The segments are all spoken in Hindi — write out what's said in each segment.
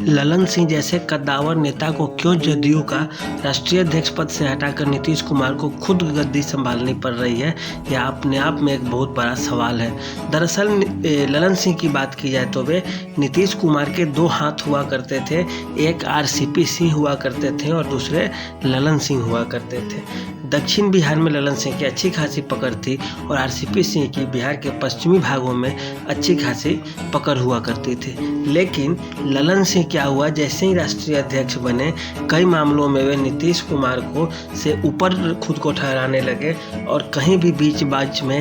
ललन सिंह जैसे कद्दावर नेता को क्यों जदयू का राष्ट्रीय अध्यक्ष पद से हटाकर नीतीश कुमार को खुद गद्दी संभालनी पड़ रही है, यह अपने आप में एक बहुत बड़ा सवाल है। दरअसल ललन सिंह की बात की जाए तो वे नीतीश कुमार के दो हाथ हुआ करते थे, एक आरसीपी सिंह हुआ करते थे और दूसरे ललन सिंह हुआ करते थे। दक्षिण बिहार में ललन सिंह की अच्छी खासी पकड़ थी और आरसीपी सिंह की बिहार के पश्चिमी भागों में अच्छी खासी पकड़ हुआ करती थी। लेकिन ललन सिंह क्या हुआ, जैसे ही राष्ट्रीय अध्यक्ष बने कई मामलों में वे नीतीश कुमार को से ऊपर खुद को ठहराने लगे और कहीं भी बीच बाच में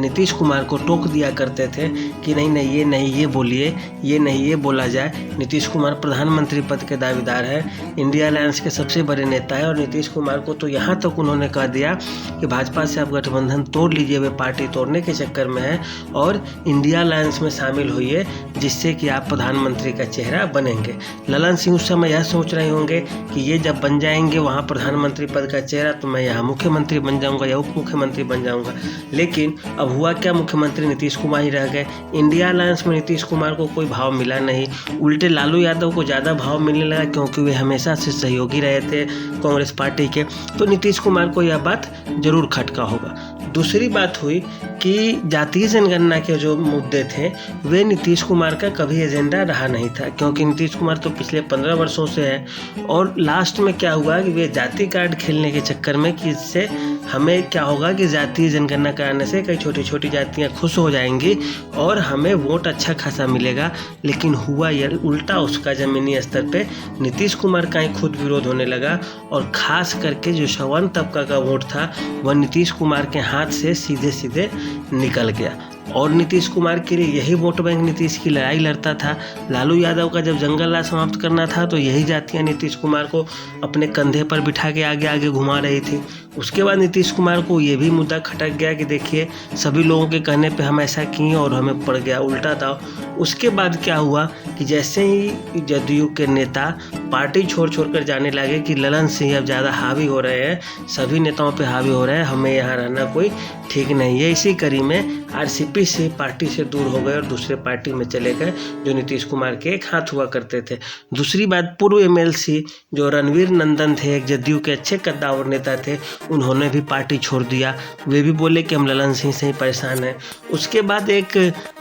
नीतीश कुमार को टोक दिया करते थे कि नहीं ये बोलिए, ये नहीं ये बोला जाए। नीतीश कुमार प्रधानमंत्री पद के दावेदार हैं, इंडिया अलायंस के सबसे बड़े नेता है और नीतीश कुमार को तो यहाँ तक उन्होंने कह दिया कि भाजपा से आप गठबंधन तोड़ लीजिए, वे पार्टी तोड़ने के चक्कर में है और इंडिया अलायंस में शामिल होइए जिससे कि आप प्रधानमंत्री का चेहरा बनेंगे। ललन सिंह उस समय यह सोच रहे होंगे कि ये जब बन जाएंगे वहाँ प्रधानमंत्री पद का चेहरा तो मैं यहाँ मुख्यमंत्री बन जाऊँगा या उप मुख्यमंत्री बन जाऊँगा। लेकिन अब हुआ क्या, मुख्यमंत्री नीतीश कुमार ही रह गए। इंडिया अलायंस में नीतीश कुमार को कोई भाव मिला नहीं, उल्टे लालू यादव को ज़्यादा भाव मिलने लगा क्योंकि वे हमेशा से सहयोगी रहे थे कांग्रेस पार्टी के, तो नीतीश कुमार को यह बात जरूर खटका होगा। दूसरी बात हुई कि जातीय जनगणना के जो मुद्दे थे वे नीतीश कुमार का कभी एजेंडा रहा नहीं था, क्योंकि नीतीश कुमार तो पिछले 15 वर्षों से है और लास्ट में क्या हुआ कि वे जाति कार्ड खेलने के चक्कर में कि इससे हमें क्या होगा कि जातीय जनगणना कराने से कई छोटी छोटी जातियां खुश हो जाएंगी और हमें वोट अच्छा खासा मिलेगा। लेकिन हुआ यह उल्टा, उसका ज़मीनी स्तर पे नीतीश कुमार का ही खुद विरोध होने लगा और ख़ास करके जो सवर्ण तबका का वोट था वह नीतीश कुमार के हाथ से सीधे सीधे निकल गया और नीतीश कुमार के लिए यही वोट बैंक नीतीश की लड़ाई लड़ता था। लालू यादव का जब जंगल राज समाप्त करना था तो यही जातियां नीतीश कुमार को अपने कंधे पर बिठा के आगे आगे घुमा रही थी। उसके बाद नीतीश कुमार को ये भी मुद्दा खटक गया कि देखिए सभी लोगों के कहने पे हम ऐसा किए और हमें पड़ गया उल्टा दाव। उसके बाद क्या हुआ कि जैसे ही जदयू के नेता पार्टी छोड़ कर जाने लगे कि ललन सिंह अब ज़्यादा हावी हो रहे हैं, सभी नेताओं पे हावी हो रहे हैं, हमें यहाँ रहना कोई ठीक नहीं है। इसी कड़ी में आरसीपी से पार्टी से दूर हो गए और दूसरे पार्टी में चले गए जो नीतीश कुमार के एक हाथ हुआ करते थे। दूसरी बात, पूर्व एमएलसी जो रणवीर नंदन थे, एक जदयू के अच्छे कद्दावर नेता थे, उन्होंने भी पार्टी छोड़ दिया। वे भी बोले कि हम ललन सिंह से ही परेशान हैं। उसके बाद एक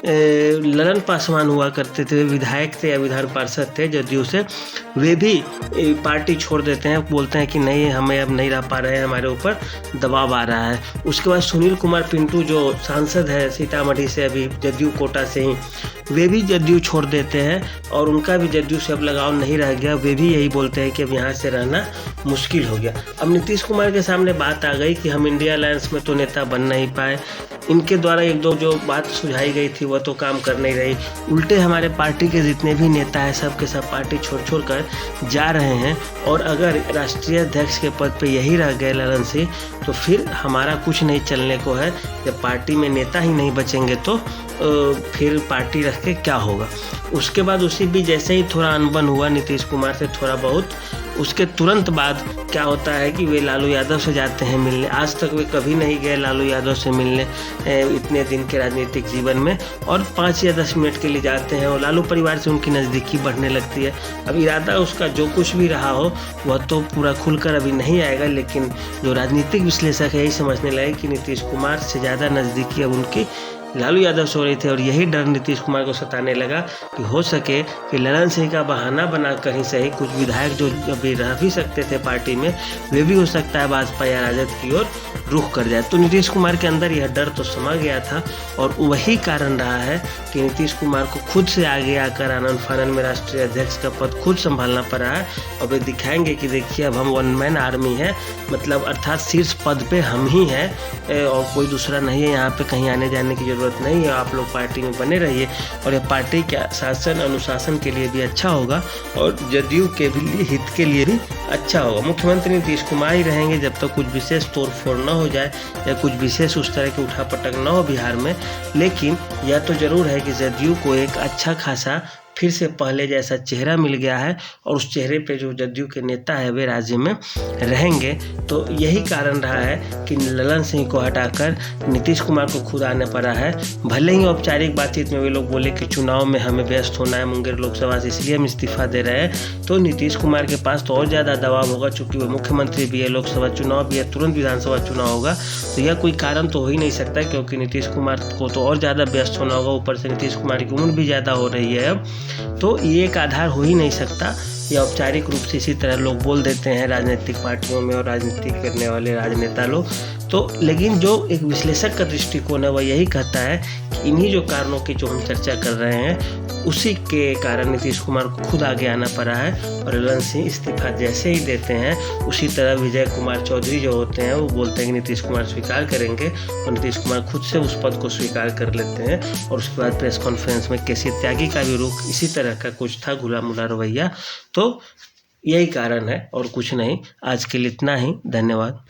ललन पासवान हुआ करते थे, विधायक थे या विधान पार्षद थे जदयू से, वे भी पार्टी छोड़ देते हैं, बोलते हैं कि नहीं हमें अब नहीं रह पा रहे हैं, हमारे ऊपर दबाव आ रहा है। उसके बाद सुनील कुमार पिंटू जो सांसद है सीतामढ़ी से, अभी जदयू कोटा से ही, वे भी जदयू छोड़ देते हैं और उनका भी जदयू से अब लगाव नहीं रह गया। वे भी यही बोलते हैं कि अब यहाँ से रहना मुश्किल हो गया। अब नीतीश कुमार के सामने बात आ गई कि हम इंडिया अलायंस में तो नेता बन नहीं पाए, इनके द्वारा एक दो जो बात सुझाई गई थी वह तो काम कर नहीं रही, उल्टे हमारे पार्टी के जितने भी नेता हैं सब के सब पार्टी छोड़ कर जा रहे हैं और अगर राष्ट्रीय अध्यक्ष के पद पे यही रह गए ललन सिंह तो फिर हमारा कुछ नहीं चलने को है। जब पार्टी में नेता ही नहीं बचेंगे तो फिर पार्टी रख के क्या होगा। उसके बाद उसी भी जैसे ही थोड़ा अनबन हुआ नीतीश कुमार से थोड़ा बहुत, उसके तुरंत बाद क्या होता है कि वे लालू यादव से जाते हैं मिलने। आज तक वे कभी नहीं गए लालू यादव से मिलने इतने दिन के राजनीतिक जीवन में, और 5 या 10 मिनट के लिए जाते हैं और लालू परिवार से उनकी नज़दीकी बढ़ने लगती है। अब इरादा उसका जो कुछ भी रहा हो वह तो पूरा खुलकर अभी नहीं आएगा, लेकिन जो राजनीतिक विश्लेषक है यही समझने लगे कि नीतीश कुमार से ज़्यादा नज़दीकी अब उनकी लालू यादव से हो रही थे और यही डर नीतीश कुमार को सताने लगा कि हो सके कि ललन सिंह का बहाना बनाकर ही सही कुछ विधायक जो अभी रह भी सकते थे पार्टी में वे भी हो सकता है भाजपा या राजद की ओर रुख कर जाए। तो नीतीश कुमार के अंदर यह डर तो समा गया था और वही कारण रहा है कि नीतीश कुमार को खुद से आगे आकर आनंद फानन में राष्ट्रीय अध्यक्ष का पद खुद संभालना पड़ा है। और वे दिखाएंगे कि देखिए अब हम 1 मैन आर्मी है, मतलब अर्थात शीर्ष पद पे हम ही हैं और कोई दूसरा नहीं है, यहाँ पे कहीं आने जाने की जरूरत नहीं है, आप लोग पार्टी में बने रहिए। और यह पार्टी के शासन अनुशासन के लिए भी अच्छा होगा और जदयू के भी हित के लिए भी अच्छा होगा। मुख्यमंत्री नीतीश कुमार ही रहेंगे जब तक कुछ विशेष तोड़ फोड़ न हो जाए या कुछ विशेष उस तरह की उठापटक न हो बिहार में। लेकिन यह तो जरूर है कि जदयू को एक अच्छा खासा फिर से पहले जैसा चेहरा मिल गया है और उस चेहरे पे जो जदयू के नेता है वे राज्य में रहेंगे। तो यही कारण रहा है कि ललन सिंह को हटाकर नीतीश कुमार को खुद आना पड़ा है। भले ही औपचारिक बातचीत में वे लोग बोले कि चुनाव में हमें व्यस्त होना है मुंगेर लोकसभा से, इसलिए हम इस्तीफा दे रहे हैं, तो नीतीश कुमार के पास तो और ज़्यादा दबाव होगा, चूंकि वो मुख्यमंत्री भी है, लोकसभा चुनाव भी है, तुरंत विधानसभा चुनाव होगा। तो यह कोई कारण तो हो ही नहीं सकता, क्योंकि नीतीश कुमार को तो और ज़्यादा व्यस्त होना होगा। ऊपर से नीतीश कुमार की उम्र भी ज़्यादा हो रही है अब, तो ये एक आधार हो ही नहीं सकता। या औपचारिक रूप से इसी तरह लोग बोल देते हैं राजनीतिक पार्टियों में और राजनीति करने वाले राजनेता लोग। तो लेकिन जो एक विश्लेषक का दृष्टिकोण है वह यही कहता है कि इन्हीं जो कारणों की जो हम चर्चा कर रहे हैं उसी के कारण नीतीश कुमार को खुद आगे आना पड़ा है। और ललन सिंह इस्तीफा जैसे ही देते हैं उसी तरह विजय कुमार चौधरी जो होते हैं वो बोलते हैं कि नीतीश कुमार स्वीकार करेंगे, और नीतीश कुमार खुद से उस पद को स्वीकार कर लेते हैं। और उसके बाद प्रेस कॉन्फ्रेंस में केसी त्यागी का भी रुख इसी तरह का कुछ था, घुला मुला रवैया। तो यही कारण है और कुछ नहीं। आज के लिए इतना ही, धन्यवाद।